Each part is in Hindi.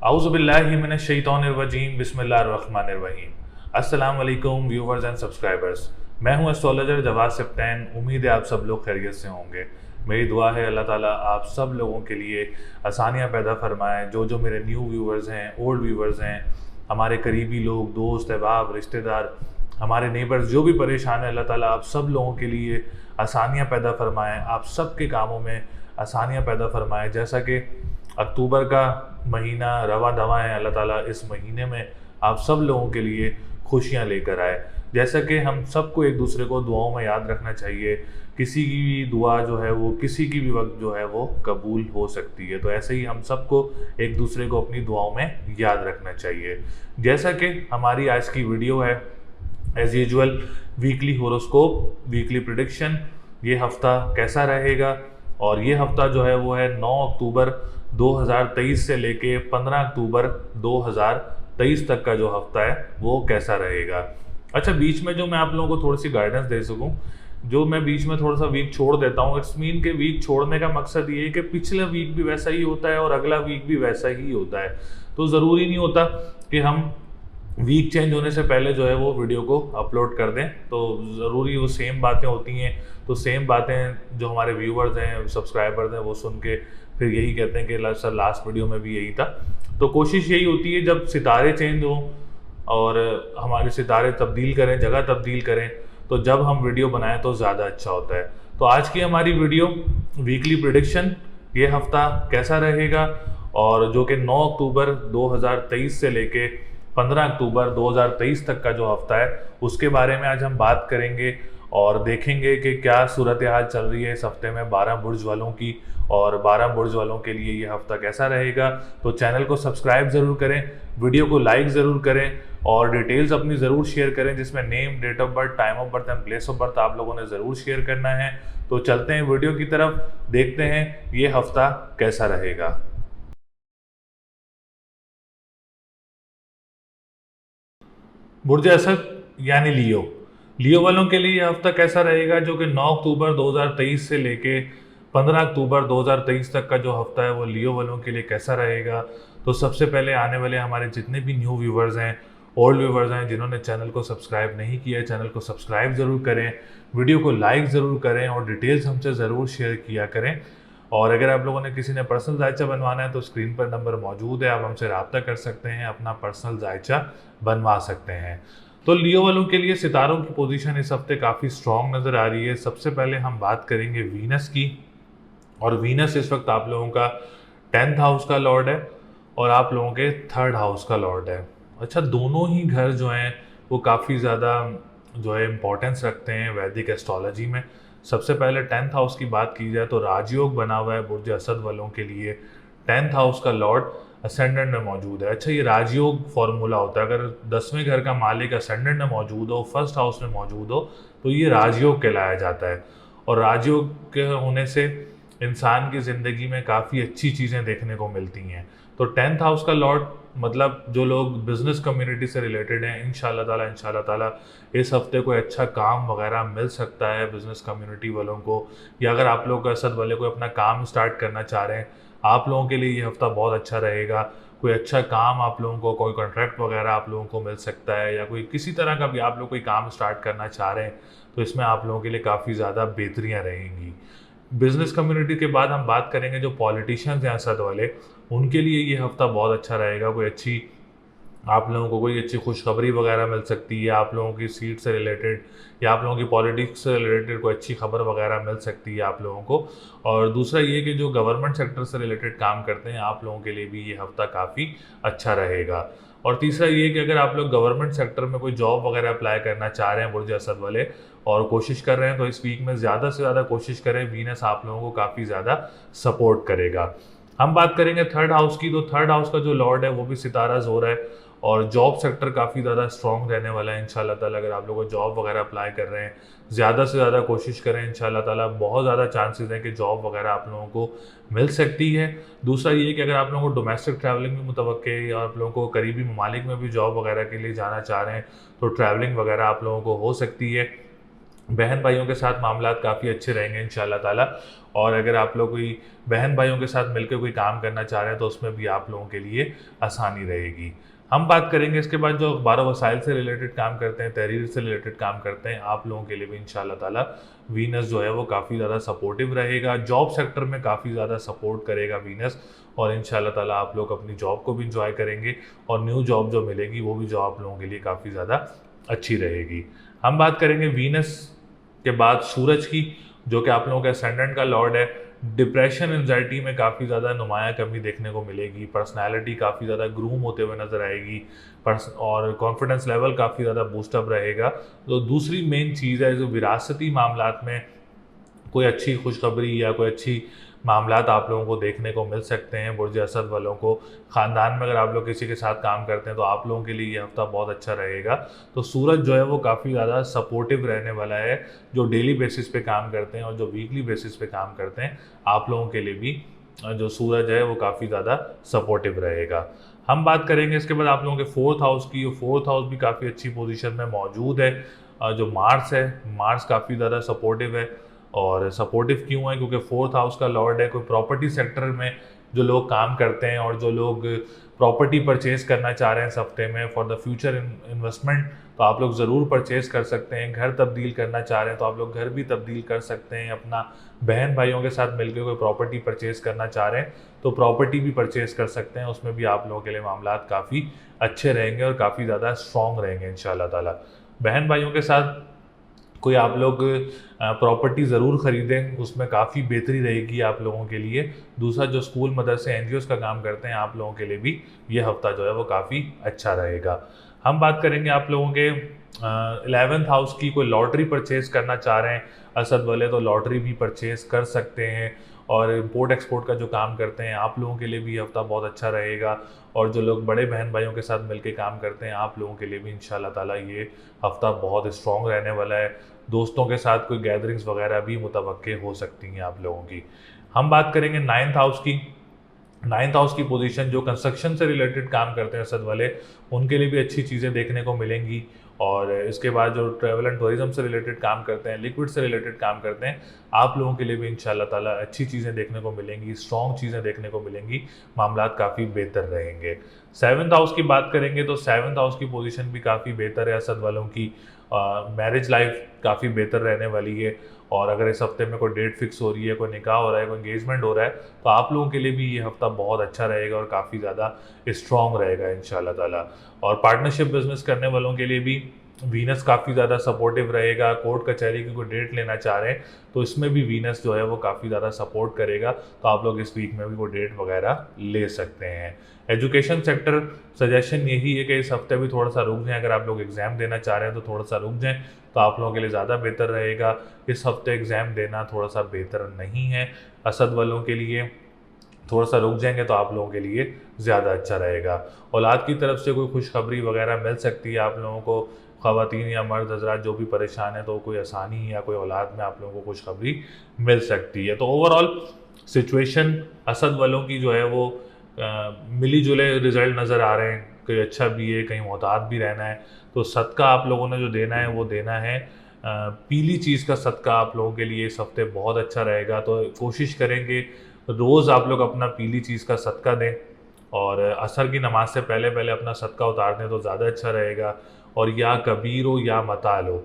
आउज़ुबिल्लाहि मिनश्शैतानिर्रजीम बिस्मिल्लाहिर्रहमानिर्रहीम। अस्सलाम वालेकुम व्यूवर्स एंड सब्सक्राइबर्स। मैं हूं एस्ट्रोलॉजर जवाद सिप्तैन। उम्मीद है आप सब लोग खैरियत से होंगे। मेरी दुआ है अल्लाह ताला आप सब लोगों के लिए आसानियां पैदा फरमाएं। जो मेरे न्यू व्यूवर्स हैं, ओल्ड व्यूवर्स हैं, हमारे करीबी लोग, दोस्त अहबाब, रिश्तेदार, हमारे नेबर्स जो भी परेशान है, अल्लाह ताला आप सब लोगों के लिए आसानियाँ पैदा फरमाएँ, आप सब के कामों में आसानियाँ पैदा फरमाएँ। जैसा कि अक्टूबर का महीना रवा दवा है, अल्लाह ताला इस महीने में आप सब लोगों के लिए खुशियाँ लेकर आए। जैसा कि हम सबको एक दूसरे को दुआओं में याद रखना चाहिए। किसी की भी दुआ जो है वो किसी की भी वक्त जो है वो कबूल हो सकती है, तो ऐसे ही हम सबको एक दूसरे को अपनी दुआओं में याद रखना चाहिए। जैसा कि हमारी आज की वीडियो है as usual weekly horoscope, weekly prediction, ये हफ्ता कैसा रहेगा। और ये हफ्ता जो है वो है 9 अक्टूबर 2023 से लेके 15 अक्टूबर 2023 तक का जो हफ्ता है वो कैसा रहेगा। अच्छा, बीच में जो मैं आप लोगों को थोड़ी सी गाइडेंस दे सकूं, जो मैं बीच में थोड़ा सा वीक छोड़ देता हूँ, इट्स मीन के वीक छोड़ने का मकसद ये है कि पिछला वीक भी वैसा ही होता है और अगला वीक भी वैसा ही होता है। तो ज़रूरी नहीं होता कि हम वीक चेंज होने से पहले जो है वो वीडियो को अपलोड कर दें, तो ज़रूरी वो सेम बातें होती हैं। तो सेम बातें जो हमारे व्यूवर्स हैं, सब्सक्राइबर्स हैं, वो सुन के फिर यही कहते हैं कि सर लास्ट वीडियो में भी यही था। तो कोशिश यही होती है जब सितारे चेंज हों और हमारे सितारे तब्दील करें, जगह तब्दील करें, तो जब हम वीडियो बनाएं तो ज़्यादा अच्छा होता है। तो आज की हमारी वीडियो वीकली प्रिडिक्शन, ये हफ्ता कैसा रहेगा, और जो कि 9 अक्टूबर 2023 से लेके 15 अक्टूबर 2023 तक का जो हफ्ता है उसके बारे में आज हम बात करेंगे और देखेंगे कि क्या सूरत हाल चल रही है इस हफ्ते में 12 बुर्ज वालों की, और 12 बुर्ज वालों के लिए ये हफ्ता कैसा रहेगा। तो चैनल को सब्सक्राइब ज़रूर करें, वीडियो को लाइक ज़रूर करें और डिटेल्स अपनी ज़रूर शेयर करें, जिसमें name, date of birth, time of birth and place of birth आप लोगों ने ज़रूर शेयर करना है। तो चलते हैं वीडियो की तरफ, देखते हैं ये हफ्ता कैसा रहेगा। बुर्ज असद यानी लियो वालों के लिए ये हफ्ता कैसा रहेगा, जो कि 9 अक्टूबर 2023 से लेके 15 अक्टूबर 2023 तक का जो हफ्ता है वो लियो वालों के लिए कैसा रहेगा। तो सबसे पहले आने वाले हमारे जितने भी न्यू व्यूवर्स हैं, ओल्ड व्यूवर्स हैं, जिन्होंने चैनल को सब्सक्राइब नहीं किया है, चैनल को सब्सक्राइब ज़रूर करें, वीडियो को लाइक ज़रूर करें और डिटेल्स हमसे ज़रूर शेयर किया करें। और अगर आप लोगों ने किसी ने पर्सनल जायचा बनवाना है तो स्क्रीन पर नंबर मौजूद है, आप हमसे रब्ता कर सकते हैं, अपना पर्सनल जायचा बनवा सकते हैं। तो लियो वालों के लिए सितारों की पोजीशन इस हफ्ते काफ़ी स्ट्रॉन्ग नज़र आ रही है। सबसे पहले हम बात करेंगे वीनस की, और वीनस इस वक्त आप लोगों का 10th हाउस का लॉर्ड है और आप लोगों के 3rd हाउस का लॉर्ड है। अच्छा, दोनों ही घर जो हैं वो काफ़ी ज़्यादा जो है इम्पोर्टेंस रखते हैं वैदिक एस्ट्रोलॉजी में। सबसे पहले 10th हाउस की बात की जाए तो राजयोग बना हुआ है बुर्ज असद वालों के लिए। 10th हाउस का लॉर्ड असेंडेंट में मौजूद है। अच्छा, ये राजयोग फॉर्मूला होता है, अगर 10वें घर का मालिक असेंडेंट में मौजूद हो, फर्स्ट हाउस में मौजूद हो, तो ये राजयोग कहलाया जाता है। और राजयोग के होने से इंसान की ज़िंदगी में काफ़ी अच्छी चीज़ें देखने को मिलती हैं। तो 10th हाउस का लॉर्ड मतलब जो लोग बिज़नेस कम्युनिटी से रिलेटेड हैं, इंशाल्लाह ताला इस हफ्ते कोई अच्छा काम वगैरह मिल सकता है बिज़नेस कम्युनिटी वालों को। या अगर आप लोग असद वाले कोई अपना काम स्टार्ट करना चाह रहे हैं, आप लोगों के लिए ये हफ्ता बहुत अच्छा रहेगा। कोई अच्छा काम आप लोगों को, कोई कॉन्ट्रैक्ट वगैरह आप लोगों को मिल सकता है, या कोई किसी तरह का भी आप लोग कोई काम स्टार्ट करना चाह रहे हैं तो इसमें आप लोगों के लिए काफ़ी ज़्यादा बेहतरियाँ रहेंगी। बिजनेस कम्युनिटी के बाद हम बात करेंगे जो पॉलिटिशियंस हैं असद वाले, उनके लिए ये हफ्ता बहुत अच्छा रहेगा। कोई अच्छी आप लोगों को कोई अच्छी खुशखबरी वगैरह मिल सकती है, आप लोगों की सीट से रिलेटेड या आप लोगों की पॉलिटिक्स से रिलेटेड कोई अच्छी खबर वगैरह मिल सकती है आप लोगों को। और दूसरा ये कि जो गवर्नमेंट सेक्टर से रिलेटेड काम करते हैं, आप लोगों के लिए भी ये हफ्ता काफ़ी अच्छा रहेगा। और तीसरा ये कि अगर आप लोग गवर्नमेंट सेक्टर में कोई जॉब वगैरह अप्लाई करना चाह रहे हैं बुर्ज असद वाले और कोशिश कर रहे हैं, तो इस वीक में ज़्यादा से ज़्यादा कोशिश करें, वीनस आप लोगों को काफ़ी ज़्यादा सपोर्ट करेगा। हम बात करेंगे 3rd हाउस की, तो 3rd हाउस का जो लॉर्ड है वो भी सितारा ज़ोर है और जॉब सेक्टर काफ़ी ज़्यादा स्ट्रॉन्ग रहने वाला है इंशाल्लाह ताला। अगर आप लोग जॉब वगैरह अप्लाई कर रहे हैं, ज़्यादा से ज़्यादा कोशिश करें, इंशाल्लाह ताला बहुत ज़्यादा चांसेस हैं कि जॉब वगैरह आप लोगों को मिल सकती है। दूसरा ये कि अगर आप लोगों को डोमेस्टिक ट्रैवलिंग में मुतवक्के है या आप लोगों को करीबी ममालिक में भी जॉब वगैरह के लिए जाना चाह रहे हैं तो ट्रैवलिंग वगैरह आप लोगों को हो सकती है। बहन भाइयों के साथ मामलात काफ़ी अच्छे रहेंगे इंशाल्लाह ताला। और अगर आप लोग कोई बहन भाइयों के साथ मिलकर कोई काम करना चाह रहे हैं तो उसमें भी आप लोगों के लिए आसानी रहेगी। हम बात करेंगे इसके बाद जो अखबार वसाइल से रिलेटेड काम करते हैं, तहरीर से रिलेटेड काम करते हैं, आप लोगों के लिए भी इंशाल्लाह ताला वीनस जो है वो काफ़ी ज़्यादा सपोर्टिव रहेगा। जॉब सेक्टर में काफ़ी ज़्यादा सपोर्ट करेगा वीनस, और इंशाल्लाह ताला आप लोग अपनी जॉब को भी इंजॉय करेंगे, और न्यू जॉब जो मिलेगी वो भी जॉब आप लोगों के लिए काफ़ी ज़्यादा अच्छी रहेगी। हम बात करेंगे वीनस के बाद सूरज की, जो कि आप लोगों के असेंडेंट का लॉर्ड है। डिप्रेशन एंजाइटी में काफ़ी ज़्यादा नुमाया कमी देखने को मिलेगी, पर्सनालिटी काफ़ी ज़्यादा ग्रूम होते हुए नजर आएगी, और कॉन्फिडेंस लेवल काफ़ी ज़्यादा बूस्टअप रहेगा। तो दूसरी मेन चीज़ है जो विरासती मामलात में कोई अच्छी खुशखबरी या कोई अच्छी मामलात आप लोगों को देखने को मिल सकते हैं। बुर्ज असद वालों को ख़ानदान में अगर आप लोग किसी के साथ काम करते हैं तो आप लोगों के लिए ये हफ्ता बहुत अच्छा रहेगा। तो सूरज जो है वो काफ़ी ज़्यादा सपोर्टिव रहने वाला है, जो डेली बेसिस पे काम करते हैं और जो वीकली बेसिस पे काम करते हैं, आप लोगों के लिए भी जो सूरज है वो काफ़ी ज़्यादा सपोर्टिव रहेगा। हम बात करेंगे इसके बाद आप लोगों के फोर्थ हाउस की। फोर्थ हाउस भी काफ़ी अच्छी पोजीशन में मौजूद है। जो मार्स है, मार्स काफ़ी ज़्यादा सपोर्टिव है। और सपोर्टिव क्यों है? क्योंकि फोर्थ हाउस का लॉर्ड है। कोई प्रॉपर्टी सेक्टर में जो लोग काम करते हैं और जो लोग प्रॉपर्टी परचेज करना चाह रहे हैं इस हफ्ते में फॉर द फ्यूचर इन्वेस्टमेंट, तो आप लोग ज़रूर परचेज कर सकते हैं। घर तब्दील करना चाह रहे हैं तो आप लोग घर भी तब्दील कर सकते हैं। अपना बहन भाइयों के साथ मिलकर कोई प्रॉपर्टी परचेज करना चाह रहे हैं तो प्रॉपर्टी भी परचेज कर सकते हैं। उसमें भी आप लोगों के लिए मामलात काफ़ी अच्छे रहेंगे और काफ़ी ज़्यादा स्ट्रॉन्ग रहेंगे इंशाल्लाह ताला। बहन भाइयों के साथ कोई आप लोग प्रॉपर्टी ज़रूर ख़रीदें, उसमें काफ़ी बेहतरी रहेगी आप लोगों के लिए। दूसरा, जो स्कूल मदरसे एनजीओज़ का काम करते हैं, आप लोगों के लिए भी ये हफ्ता जो है वो काफ़ी अच्छा रहेगा। हम बात करेंगे आप लोगों के 11th हाउस की। कोई लॉटरी परचेज़ करना चाह रहे हैं असद वाले तो लॉटरी भी परचेज़ कर सकते हैं। और इम्पोर्ट एक्सपोर्ट का जो काम करते हैं, आप लोगों के लिए भी ये हफ्ता बहुत अच्छा रहेगा। और जो लोग बड़े बहन भाइयों के साथ मिलकर काम करते हैं, आप लोगों के लिए भी इंशाल्लाह ताला ये हफ्ता बहुत स्ट्रॉन्ग रहने वाला है। दोस्तों के साथ कोई गैदरिंग्स वगैरह भी मुतवक्के हो सकती हैं आप लोगों की। हम बात करेंगे 9th हाउस की। 9th हाउस की पोजीशन, जो कंस्ट्रक्शन से रिलेटेड काम करते हैं असद वाले, उनके लिए भी अच्छी चीज़ें देखने को मिलेंगी। और इसके बाद जो ट्रैवल एंड टूरिज्म से रिलेटेड काम करते हैं, लिक्विड से रिलेटेड काम करते हैं, आप लोगों के लिए भी इंशाल्लाह ताला अच्छी चीज़ें देखने को मिलेंगी, स्ट्रॉन्ग चीज़ें देखने को मिलेंगी, मामलात काफ़ी बेहतर रहेंगे। 7th हाउस की बात करेंगे तो 7th हाउस की पोजीशन भी काफ़ी बेहतर है असद वालों की। मैरिज लाइफ काफ़ी बेहतर रहने वाली है। और अगर इस हफ्ते में कोई डेट फिक्स हो रही है, कोई निकाह हो रहा है, कोई एंगेजमेंट हो रहा है, तो आप लोगों के लिए भी ये हफ्ता बहुत अच्छा रहेगा और काफ़ी ज़्यादा स्ट्रॉन्ग रहेगा इंशाल्लाह ताला। और पार्टनरशिप बिजनेस करने वालों के लिए भी वीनस काफ़ी ज़्यादा सपोर्टिव रहेगा। कोर्ट कचहरी की कोई डेट लेना चाह रहे हैं तो इसमें भी वीनस जो है वो काफ़ी ज़्यादा सपोर्ट करेगा, तो आप लोग इस वीक में भी कोई डेट वगैरह ले सकते हैं। एजुकेशन सेक्टर, सजेशन यही है कि इस हफ्ते भी थोड़ा सा रुक जाएं। अगर आप लोग एग्ज़ाम देना चाह रहे हैं तो थोड़ा सा रुक जाएं, तो आप लोगों के लिए ज़्यादा बेहतर रहेगा। इस हफ्ते एग्ज़ाम देना थोड़ा सा बेहतर नहीं है असद वालों के लिए। थोड़ा सा रुक जाएंगे तो आप लोगों के लिए ज़्यादा अच्छा रहेगा। औलाद की तरफ से कोई खुशखबरी वगैरह मिल सकती है आप लोगों को। ख़वातीन या मर्द हजरात जो भी परेशान है, तो कोई आसानी या कोई औलाद में आप लोगों को खुशखबरी मिल सकती है। तो ओवरऑल सिचुएशन असद वालों की जो है वो मिली जुले रिज़ल्ट नज़र आ रहे हैं। कहीं अच्छा भी है, कहीं मोहतात भी रहना है। तो सदका आप लोगों ने जो देना है वो देना है। पीली चीज़ का सदका आप लोगों के लिए इस हफ्ते बहुत अच्छा रहेगा। तो कोशिश करेंगे रोज़ आप लोग अपना पीली चीज़ का सदका दें, और असर की नमाज से पहले पहले अपना सदका उतार दें तो ज़्यादा अच्छा रहेगा। और या कबीर हो या मताल हो,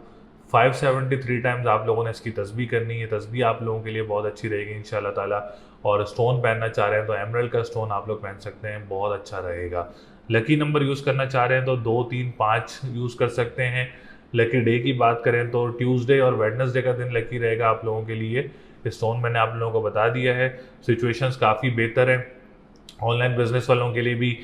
573 टाइम्स आप लोगों ने इसकी तस्बीह करनी है। तस्बीह आप लोगों के लिए बहुत अच्छी रहेगी इंशाल्लाह ताला। और स्टोन पहनना चाह रहे हैं तो एमरल्ड का स्टोन आप लोग पहन सकते हैं, बहुत अच्छा रहेगा। लकी नंबर यूज़ करना चाह रहे हैं तो 2, 3, 5 यूज़ कर सकते हैं। लकी डे की बात करें तो ट्यूसडे और वेडनेसडे का दिन लकी रहेगा आप लोगों के लिए। स्टोन मैंने आप लोगों को बता दिया है। सिचुएशंस काफ़ी बेहतर है ऑनलाइन बिजनेस वालों के लिए भी,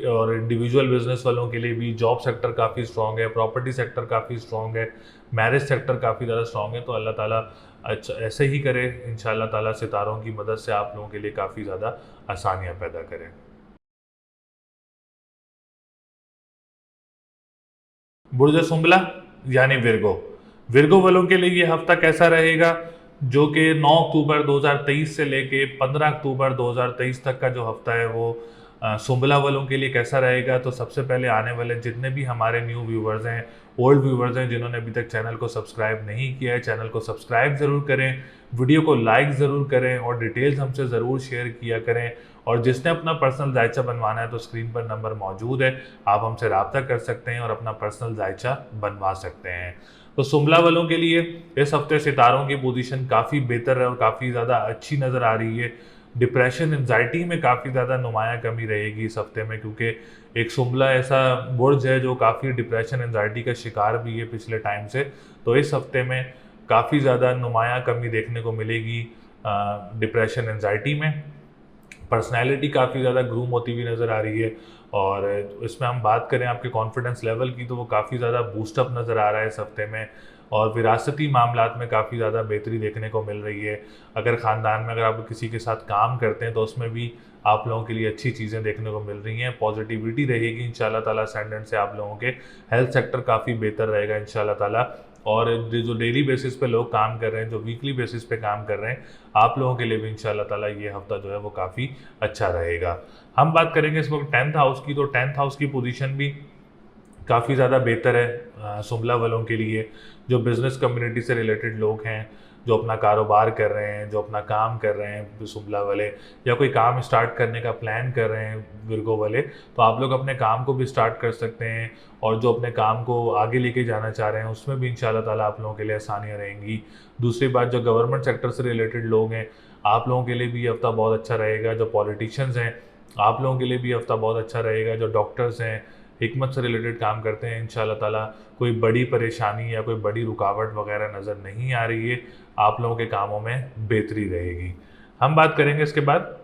और इंडिविजुअल बिजनेस वालों के लिए भी। जॉब सेक्टर काफ़ी स्ट्रॉन्ग है, प्रॉपर्टी सेक्टर काफ़ी स्ट्रॉन्ग है, मैरिज सेक्टर काफ़ी ज़्यादा स्ट्रॉन्ग है। तो अल्लाह ताला अच्छा ऐसे ही करे इंशाल्लाह ताला, सितारों की मदद से आप लोगों के लिए काफ़ी ज़्यादा आसानियाँ पैदा करें। बुर्ज सुंबला यानी विर्गो, विर्गो वालों के लिए ये हफ्ता कैसा रहेगा? जो कि 9 अक्टूबर 2023 से लेके 15 अक्टूबर 2023 तक का जो हफ्ता है वो सुंबला वालों के लिए कैसा रहेगा, तो सबसे पहले आने वाले जितने भी हमारे न्यू व्यूवर्स हैं, ओल्ड व्यूवर्स हैं, जिन्होंने अभी तक चैनल को सब्सक्राइब नहीं किया है, चैनल को सब्सक्राइब ज़रूर करें, वीडियो को लाइक ज़रूर करें और डिटेल्स हमसे ज़रूर शेयर किया करें। और जिसने अपना पर्सनल जायचा बनवाना है तो स्क्रीन पर नंबर मौजूद है, आप हमसे रब्ता कर सकते हैं और अपना पर्सनल जायचा बनवा सकते हैं। तो सुंबला वालों के लिए इस हफ्ते सितारों की पोजीशन काफ़ी बेहतर है और काफ़ी ज़्यादा अच्छी नज़र आ रही है। डिप्रेशन एंजाइटी में काफ़ी ज़्यादा नुमाया कमी रहेगी इस हफ्ते में, क्योंकि एक सुंबला ऐसा बुर्ज है जो काफ़ी डिप्रेशन एंजाइटी का शिकार भी है पिछले टाइम से। तो इस हफ्ते में काफ़ी ज़्यादा नुमाया कमी देखने को मिलेगी डिप्रेशन एंजाइटी में। पर्सनैलिटी काफ़ी ज़्यादा ग्रूम होती हुई नज़र आ रही है और इसमें हम बात करें आपके कॉन्फिडेंस लेवल की तो वो काफ़ी ज़्यादा बूस्टअप नज़र आ रहा है इस हफ्ते में। और विरासती मामलात में काफ़ी ज़्यादा बेहतरी देखने को मिल रही है। अगर ख़ानदान में अगर आप किसी के साथ काम करते हैं तो उसमें भी आप लोगों के लिए अच्छी चीज़ें देखने को मिल रही हैं। पॉजिटिविटी रहेगी इंशाल्लाह ताला। असेंडेंट से आप लोगों के हेल्थ सेक्टर काफ़ी बेहतर रहेगा इंशाल्लाह ताला। और जो डेली बेसिस पे लोग काम कर रहे हैं, जो वीकली बेसिस पे काम कर रहे हैं, आप लोगों के लिए भी इंशाल्लाह ताला ये हफ्ता जो है वो काफ़ी अच्छा रहेगा। हम बात करेंगे इस वक्त 10th हाउस की, तो 10th हाउस की पोजीशन भी काफ़ी ज़्यादा बेहतर है सुंबला वालों के लिए। जो बिज़नेस कम्युनिटी से रिलेटेड लोग हैं, जो अपना कारोबार कर रहे हैं, जो अपना काम कर रहे हैं सुंबला वाले, या कोई काम स्टार्ट करने का प्लान कर रहे हैं विर्गो वाले, तो आप लोग अपने काम को भी स्टार्ट कर सकते हैं। और जो अपने काम को आगे लेके जाना चाह रहे हैं उसमें भी इंशाल्लाह ताला आप लोगों के लिए आसानियाँ रहेंगी। दूसरी बात, जो गवर्नमेंट सेक्टर से रिलेटेड लोग हैं, आप लोगों के लिए भी ये हफ्ता बहुत अच्छा रहेगा। जो पॉलिटिशियंस हैं, आप लोगों के लिए भी हफ्ता बहुत अच्छा रहेगा। जो डॉक्टर्स हैं, हिकमत से रिलेटेड काम करते हैं, इंशाल्लाह ताला कोई बड़ी परेशानी या कोई बड़ी रुकावट वगैरह नज़र नहीं आ रही है। आप लोगों के कामों में बेहतरी रहेगी। हम बात करेंगे इसके बाद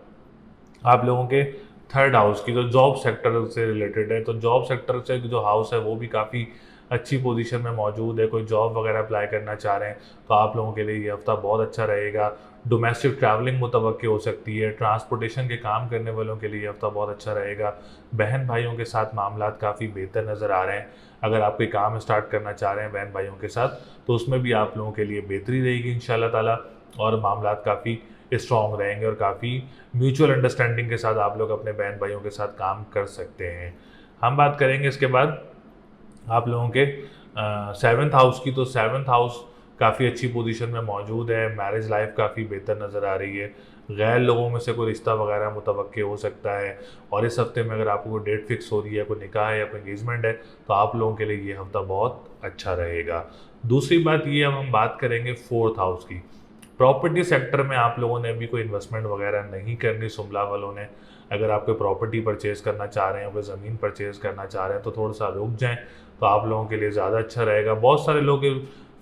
आप लोगों के 3rd हाउस की, जो जॉब सेक्टर से रिलेटेड है। तो जॉब सेक्टर से जो हाउस है वो भी काफ़ी अच्छी पोजीशन में मौजूद है। कोई जॉब वगैरह अप्लाई करना चाह रहे हैं तो आप लोगों के लिए ये हफ्ता बहुत अच्छा रहेगा। डोमेस्टिक ट्रैवलिंग मुतवक्की हो सकती है। ट्रांसपोर्टेशन के काम करने वालों के लिए हफ्ता बहुत अच्छा रहेगा। बहन भाइयों के साथ मामलात काफ़ी बेहतर नज़र आ रहे हैं। अगर आप कोई काम स्टार्ट करना चाह रहे हैं बहन भाइयों के साथ तो उसमें भी आप लोगों के लिए बेहतरी रहेगी इंशाल्लाह ताला। और मामलात काफ़ी स्ट्रॉन्ग रहेंगे और काफ़ी म्यूचुअल अंडरस्टैंडिंग के साथ आप लोग अपने बहन भाइयों के साथ काम कर सकते हैं। हम बात करेंगे इसके बाद आप लोगों के 7th हाउस की। तो 7th हाउस काफ़ी अच्छी पोजीशन में मौजूद है। मैरिज लाइफ काफ़ी बेहतर नज़र आ रही है। गैर लोगों में से कोई रिश्ता वगैरह मुतवक्के हो सकता है। और इस हफ्ते में अगर आपको कोई डेट फिक्स हो रही है, कोई निकाह है या कोई एंगेजमेंट है, तो आप लोगों के लिए ये हफ्ता बहुत अच्छा रहेगा। दूसरी बात ये, अब हम बात करेंगे 4th हाउस की। प्रॉपर्टी सेक्टर में आप लोगों ने अभी कोई इन्वेस्टमेंट वगैरह नहीं करनी सुंबला वालों ने। अगर आप कोई प्रॉपर्टी परचेज़ करना चाह रहे हैं, कोई ज़मीन परचेज़ करना चाह रहे हैं तो थोड़ा सा रुक जाएं, तो आप लोगों के लिए ज़्यादा अच्छा रहेगा। बहुत सारे लोग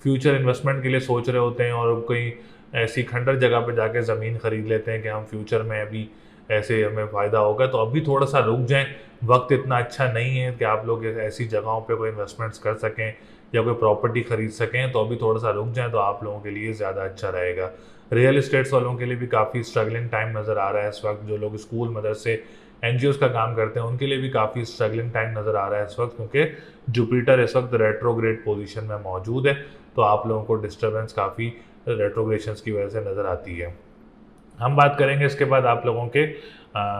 फ्यूचर इन्वेस्टमेंट के लिए सोच रहे होते हैं और कोई ऐसी खंडर जगह पर जाके ज़मीन ख़रीद लेते हैं कि हम फ्यूचर में अभी ऐसे हमें फ़ायदा होगा। तो अभी थोड़ा सा रुक जाएं, वक्त इतना अच्छा नहीं है कि आप लोग ऐसी जगहों पे कोई इन्वेस्टमेंट्स कर सकें या कोई प्रॉपर्टी ख़रीद सकें। तो अभी थोड़ा सा रुक जाएं तो आप लोगों के लिए ज़्यादा अच्छा रहेगा। रियल इस्टेट्स वालों के लिए भी काफ़ी स्ट्रगलिंग टाइम नज़र आ रहा है इस वक्त। जो लोग स्कूल मदरसे NGOs का काम करते हैं उनके लिए भी काफ़ी स्ट्रगलिंग टाइम नज़र आ रहा है इस वक्त, क्योंकि जुपिटर इस वक्त रेट्रोग्रेड पोजीशन में मौजूद है। तो आप लोगों को डिस्टर्बेंस काफ़ी रेट्रोग्रेशंस की वजह से नज़र आती है। हम बात करेंगे इसके बाद आप लोगों के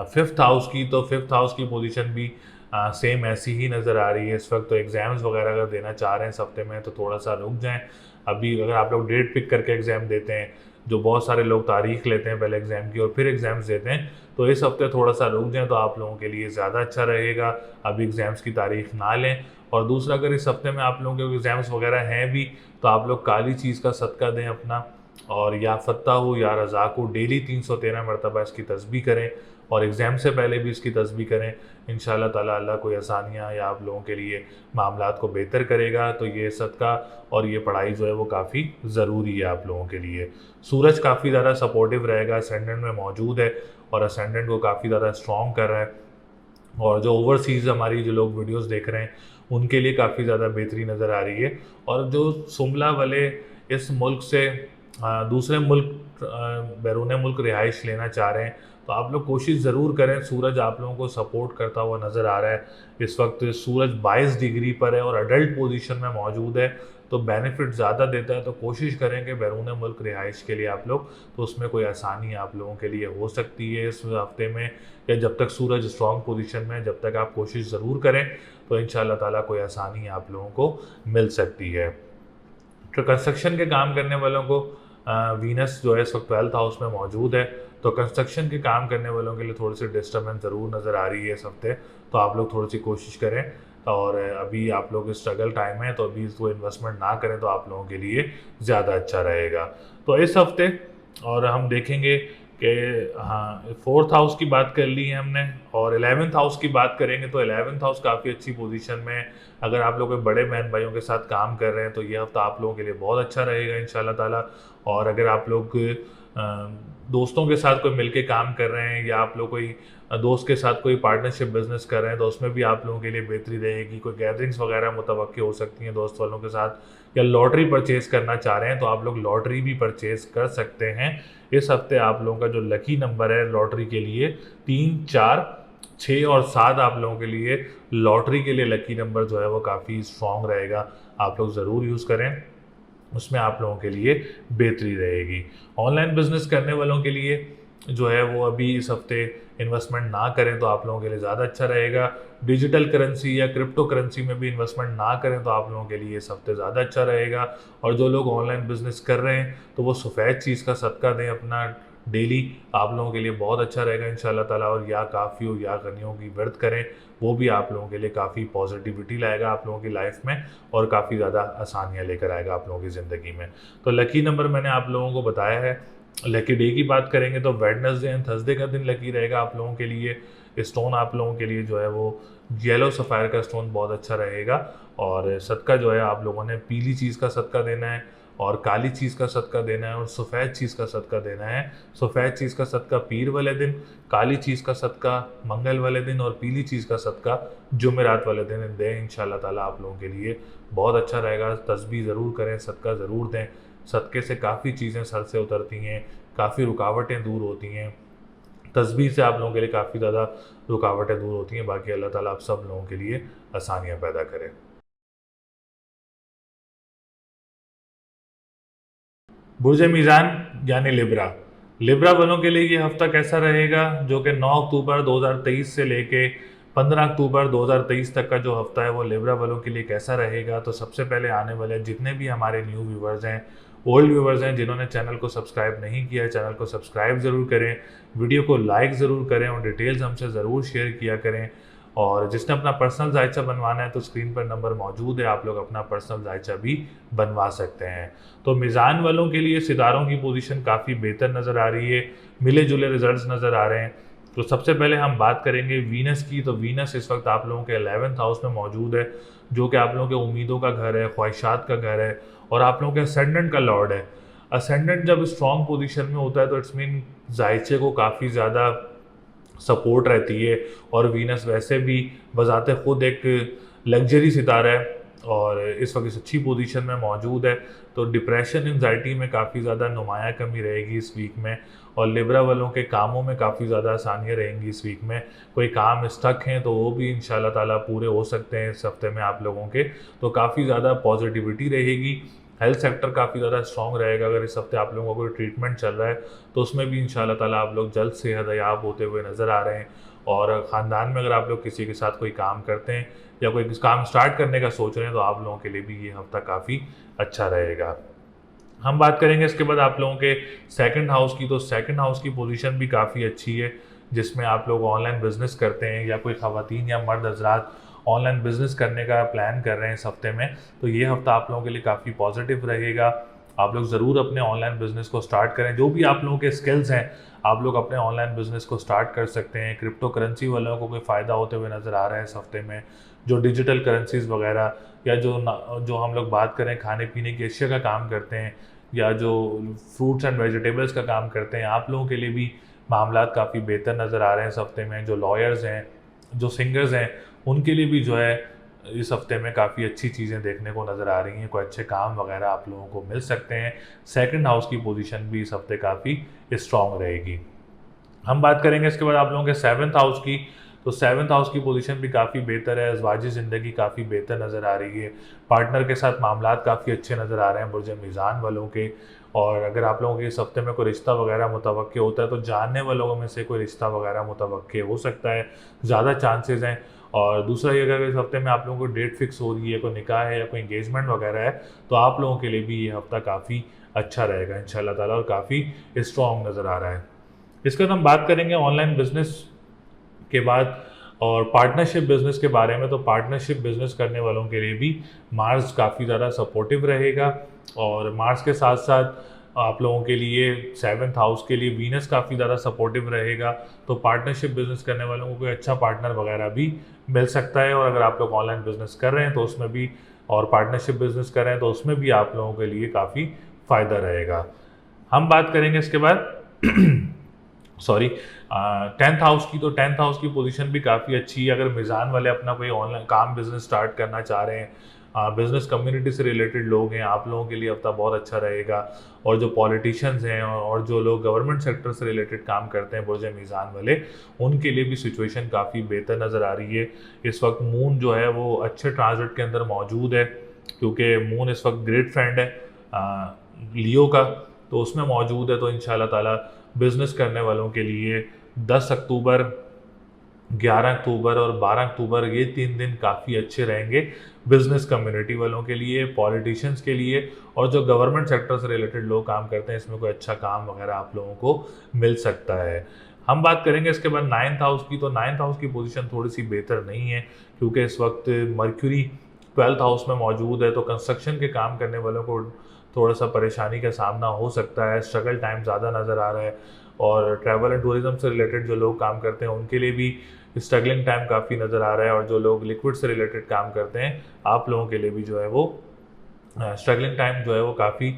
5th हाउस की। तो 5th हाउस की पोजीशन भी सेम ऐसी ही नज़र आ रही है इस वक्त। तो एग्ज़ाम्स वगैरह अगर देना चाह रहे हैं इस हफ्ते में तो थोड़ा सा रुक जाएं। अभी अगर आप लोग डेट पिक करके एग्ज़ाम देते हैं, जो बहुत सारे लोग तारीख लेते हैं पहले एग्ज़ाम की और फिर एग्ज़ाम्स देते हैं, तो इस हफ्ते थोड़ा सा रुक जाएं तो आप लोगों के लिए ज़्यादा अच्छा रहेगा। अभी एग्ज़ाम्स की तारीख ना लें। और दूसरा, अगर इस हफ्ते में आप लोगों के एग्ज़ाम्स वगैरह हैं भी तो आप लोग काली चीज़ का सदका दें अपना, और या फत्ता हो या रज़ाक हो, डेली 313 मरतबा इसकी तस्बीह करें और एग्ज़ाम से पहले भी इसकी तस्बीह करें। इंशाल्लाह ताला अल्लाह कोई आसानियाँ या आप लोगों के लिए मामलात को बेहतर करेगा। तो ये सदका और ये पढ़ाई जो है वो काफ़ी ज़रूरी है आप लोगों के लिए। सूरज काफ़ी ज़्यादा सपोर्टिव रहेगा, असेंडेंट में मौजूद है और असेंडेंट को काफ़ी ज़्यादा स्ट्रॉन्ग कर रहा है। और जो ओवरसीज़ हमारी जो लोग वीडियोस देख रहे हैं उनके लिए काफ़ी ज़्यादा बेहतरी नज़र आ रही है। और जो सुंबला वाले इस मुल्क से दूसरे मुल्क बैरून मुल्क रिहाइश लेना चाह रहे हैं तो आप लोग कोशिश ज़रूर करें। सूरज आप लोगों को सपोर्ट करता हुआ नज़र आ रहा है इस वक्त। सूरज 22 डिग्री पर है और अडल्ट पोजीशन में मौजूद है। तो बेनिफिट ज़्यादा देता है, तो कोशिश करें कि बैरून मुल्क रिहाइश के लिए आप लोग, तो उसमें कोई आसानी आप लोगों के लिए हो सकती है इस हफ्ते में, या जब तक सूरज स्ट्रॉन्ग पोजीशन में है, जब तक आप कोशिश ज़रूर करें तो इंशाल्लाह ताला कोई आसानी आप लोगों को मिल सकती है। तो कंस्ट्रक्शन के काम करने वालों को वीनस जो है इस वक्त 12th हाउस में मौजूद है, तो कंस्ट्रक्शन के काम करने वालों के लिए थोड़ी सी डिस्टर्बेंस ज़रूर नज़र आ रही है इस हफ्ते, तो आप लोग थोड़ी सी कोशिश करें। और अभी आप लोग स्ट्रगल टाइम है, तो अभी इसको इन्वेस्टमेंट ना करें तो आप लोगों के लिए ज़्यादा अच्छा रहेगा। तो इस हफ्ते और हम देखेंगे कि हाँ, 4th हाउस की बात कर ली है हमने, और 11th हाउस की बात करेंगे तो 11th हाउस काफ़ी अच्छी पोजीशन में है। अगर आप लोग बड़े बहन भाइयों के साथ काम कर रहे हैं तो ये हफ्ता आप लोगों के लिए बहुत अच्छा रहेगा इंशाल्लाह ताला। और अगर आप लोग दोस्तों के साथ कोई मिलके काम कर रहे हैं, या आप लोग कोई दोस्त के साथ कोई पार्टनरशिप बिजनेस कर रहे हैं, तो उसमें भी आप लोगों के लिए बेहतरी रहेगी। कोई गैदरिंग्स वगैरह मुतवक्की हो सकती हैं दोस्त वालों के साथ, या लॉटरी परचेज करना चाह रहे हैं तो आप लोग लॉटरी भी परचेज कर सकते हैं इस हफ्ते। आप लोगों का जो लकी नंबर है लॉटरी के लिए 3, 4, 6 और 7 आप लोगों के लिए लॉटरी के लिए लकी नंबर जो है वो काफ़ी स्ट्रॉन्ग रहेगा, आप लोग ज़रूर यूज़ करें, उसमें आप लोगों के लिए बेहतरी रहेगी। ऑनलाइन बिजनेस करने वालों के लिए जो है वो अभी इस हफ्ते इन्वेस्टमेंट ना करें तो आप लोगों के लिए ज़्यादा अच्छा रहेगा। डिजिटल करेंसी या क्रिप्टो करेंसी में भी इन्वेस्टमेंट ना करें तो आप लोगों के लिए इस हफ्ते ज़्यादा अच्छा रहेगा। और जो लोग ऑनलाइन बिजनेस कर रहे हैं तो वो सफ़ेद चीज़ का सदका दें अपना डेली, आप लोगों के लिए बहुत अच्छा रहेगा इंशाल्लाह ताला। और या काफ़ियों या गनियों की व्रत करें, वो भी आप लोगों के लिए काफ़ी पॉजिटिविटी लाएगा आप लोगों की लाइफ में, और काफ़ी ज़्यादा आसानियाँ लेकर आएगा आप लोगों की ज़िंदगी में। तो लकी नंबर मैंने आप लोगों को बताया है। लकी डे की बात करेंगे तो वेडनेसडे एंड थर्सडे का दिन लकी रहेगा आप लोगों के लिए। स्टोन आप लोगों के लिए जो है वो येलो सफ़ायर का स्टोन बहुत अच्छा रहेगा। और सदका जो है आप लोगों ने पीली चीज़ का सदका देना है, और काली चीज़ का सदका देना है, और सफ़ेद चीज़ का सदका देना है। सफ़ेद चीज़ का सदका पीर वाले दिन, काली चीज़ का सदका मंगल वाले दिन, और पीली चीज़ का सदका जुमेरात वाले दिन दें इंशाल्लाह ताला, आप लोगों के लिए बहुत अच्छा रहेगा। तस्बीह ज़रूर करें, सदका ज़रूर दें। सदक़े से काफ़ी चीज़ें सर से उतरती हैं, काफ़ी रुकावटें दूर होती हैं। तस्बीह से आप लोगों के लिए काफ़ी ज़्यादा रुकावटें दूर होती हैं। बाकी अल्लाह ताला आप सब लोगों के लिए आसानियाँ पैदा करे। बुर्ज मीज़ान यानी लिब्रा, लिब्रा वालों के लिए ये हफ्ता कैसा रहेगा, जो कि 9 अक्टूबर 2023 से लेके 15 अक्टूबर 2023 तक का जो हफ्ता है वो लिब्रा वालों के लिए कैसा रहेगा। तो सबसे पहले आने वाले जितने भी हमारे न्यू व्यूवर्स हैं, ओल्ड व्यूवर्स हैं, जिन्होंने चैनल को सब्सक्राइब नहीं किया है, चैनल को सब्सक्राइब ज़रूर करें, वीडियो को लाइक ज़रूर करें, और डिटेल्स हमसे ज़रूर शेयर किया करें। और जिसने अपना पर्सनल जायचा बनवाना है तो स्क्रीन पर नंबर मौजूद है, आप लोग अपना पर्सनल जायचा भी बनवा सकते हैं। तो मीज़ान वालों के लिए सितारों की पोजीशन काफ़ी बेहतर नज़र आ रही है, मिले जुले रिजल्ट्स नज़र आ रहे हैं। तो सबसे पहले हम बात करेंगे वीनस की। तो वीनस इस वक्त आप लोगों के 11th हाउस में मौजूद है, जो कि आप लोगों के उम्मीदों का घर है, ख्वाहिशात का घर है, और आप लोगों के असेंडेंट का लॉर्ड है। असेंडेंट जब स्ट्रॉन्ग पोजीशन में होता है तो इट्स मीन जायचे को काफ़ी ज़्यादा सपोर्ट रहती है, और वीनस वैसे भी बज़ाते खुद एक लग्जरी सितारा है, और इस वक्त इस अच्छी पोजीशन में मौजूद है। तो डिप्रेशन एंजाइटी में काफ़ी ज़्यादा नुमाया कमी रहेगी इस वीक में, और लिब्रा वालों के कामों में काफ़ी ज़्यादा आसानियाँ रहेंगी इस वीक में। कोई काम स्टक हैं तो वो भी इंशाल्लाह ताला पूरे हो सकते हैं इस हफ्ते में आप लोगों के। तो काफ़ी ज़्यादा पॉजिटिविटी रहेगी। हेल्थ सेक्टर काफ़ी ज़्यादा स्ट्रॉन्ग रहेगा। अगर इस हफ्ते आप लोगों का कोई ट्रीटमेंट चल रहा है तो उसमें भी इंशाल्लाह ताला आप लोग जल्द सेहतयाब होते हुए नज़र आ रहे हैं। और ख़ानदान में अगर आप लोग किसी के साथ कोई काम करते हैं या कोई काम स्टार्ट करने का सोच रहे हैं तो आप लोगों के लिए भी ये हफ्ता काफ़ी अच्छा रहेगा। हम बात करेंगे इसके बाद आप लोगों के सेकंड हाउस की। तो सेकंड हाउस की पोजीशन भी काफ़ी अच्छी है, जिसमें आप लोग ऑनलाइन बिजनेस करते हैं, या कोई ख़वातीन या मर्द हजरात ऑनलाइन बिजनेस करने का प्लान कर रहे हैं इस हफ्ते में, तो ये हफ्ता आप लोगों के लिए काफ़ी पॉजिटिव रहेगा। आप लोग ज़रूर अपने ऑनलाइन बिजनेस को स्टार्ट करें। जो भी आप लोगों के स्किल्स हैं आप लोग अपने ऑनलाइन बिजनेस को स्टार्ट कर सकते हैं। क्रिप्टो करेंसी वालों को कोई फ़ायदा होते हुए नज़र आ रहा है इस हफ्ते में। जो डिजिटल करेंसीज वगैरह, या जो हम लोग बात करें खाने पीने की अशिया का काम करते हैं, या जो फ्रूट्स एंड वेजिटेबल्स का काम करते हैं, आप लोगों के लिए भी मामलात काफ़ी बेहतर नज़र आ रहे हैं इस हफ्ते में। जो लॉयर्स हैं, जो सिंगर्स हैं, उनके लिए भी जो है इस हफ्ते में काफ़ी अच्छी चीज़ें देखने को नज़र आ रही हैं। कोई अच्छे काम वगैरह आप लोगों को मिल सकते हैं। सेकंड हाउस की पोजीशन भी इस हफ्ते काफ़ी स्ट्रॉन्ग रहेगी। हम बात करेंगे इसके बाद आप लोगों के 7th हाउस की। तो 7th हाउस की पोजीशन भी काफ़ी बेहतर है, अज़वाजी ज़िंदगी काफ़ी बेहतर नज़र आ रही है, पार्टनर के साथ मामलात काफ़ी अच्छे नज़र आ रहे हैं बुर्ज मीज़ान वालों के। और अगर आप लोगों के इस हफ्ते में कोई रिश्ता वगैरह मुतवक्के होता है तो जानने वालों में से कोई रिश्ता वगैरह मुतवक्के हो सकता है, ज़्यादा चांसेस हैं। और दूसरा ये, अगर इस हफ्ते में आप लोगों को डेट फिक्स हो रही है, कोई निकाह है या कोई एंगेजमेंट वगैरह है, तो आप लोगों के लिए भी ये हफ्ता काफ़ी अच्छा रहेगा इंशाल्लाह ताला और काफ़ी स्ट्रॉन्ग नज़र आ रहा है। इसके बाद हम बात करेंगे ऑनलाइन बिजनेस के बाद और पार्टनरशिप बिजनेस के बारे में। तो पार्टनरशिप बिजनेस करने वालों के लिए भी मार्स काफ़ी ज़्यादा सपोर्टिव रहेगा और मार्स के साथ साथ आप लोगों के लिए 7th हाउस के लिए वीनस काफ़ी ज़्यादा सपोर्टिव रहेगा। तो पार्टनरशिप बिजनेस करने वालों को कोई अच्छा पार्टनर वगैरह भी मिल सकता है। और अगर आप लोग ऑनलाइन बिजनेस कर रहे हैं तो उसमें भी, और पार्टनरशिप बिजनेस कर रहे हैं तो उसमें भी आप लोगों के लिए काफ़ी फ़ायदा रहेगा। हम बात करेंगे इसके बाद सॉरी 10th हाउस की। तो 10th हाउस की पोजीशन भी काफ़ी अच्छी है। अगर मीज़ान वाले अपना कोई ऑनलाइन काम बिजनेस स्टार्ट करना चाह रहे हैं, बिजनेस कम्युनिटी से रिलेटेड लोग हैं, आप लोगों के लिए हफ्ता बहुत अच्छा रहेगा। और जो पॉलिटिशियंस हैं और जो लोग गवर्नमेंट सेक्टर से रिलेटेड काम करते हैं बुर्ज मीज़ान वाले, उनके लिए भी सिचुएशन काफ़ी बेहतर नज़र आ रही है। इस वक्त मून जो है वो अच्छे ट्रांजिट के अंदर मौजूद है, क्योंकि मून इस वक्त ग्रेट फ्रेंड है लियो का, तो उसमें मौजूद है। तो इंशाल्लाह ताला बिज़नेस करने वालों के लिए 10 अक्टूबर, 11 अक्टूबर और 12 अक्टूबर ये 3 दिन काफ़ी अच्छे रहेंगे बिज़नेस कम्युनिटी वालों के लिए, पॉलिटिशियंस के लिए और जो गवर्नमेंट सेक्टर से रिलेटेड लोग काम करते हैं, इसमें कोई अच्छा काम वगैरह आप लोगों को मिल सकता है। हम बात करेंगे इसके बाद 9th हाउस की। तो 9th हाउस की पोजीशन थोड़ी सी बेहतर नहीं है, क्योंकि इस वक्त मर्क्यूरी 12th हाउस में मौजूद है। तो कंस्ट्रक्शन के काम करने वालों को थोड़ा सा परेशानी का सामना हो सकता है, स्ट्रगल टाइम ज़्यादा नज़र आ रहा है। और ट्रैवल एंड टूरिज्म से रिलेटेड जो लोग काम करते हैं उनके लिए भी स्ट्रगलिंग टाइम काफ़ी नज़र आ रहा है। और जो लोग लिक्विड से रिलेटेड काम करते हैं, आप लोगों के लिए भी जो है वो स्ट्रगलिंग टाइम जो है वो काफ़ी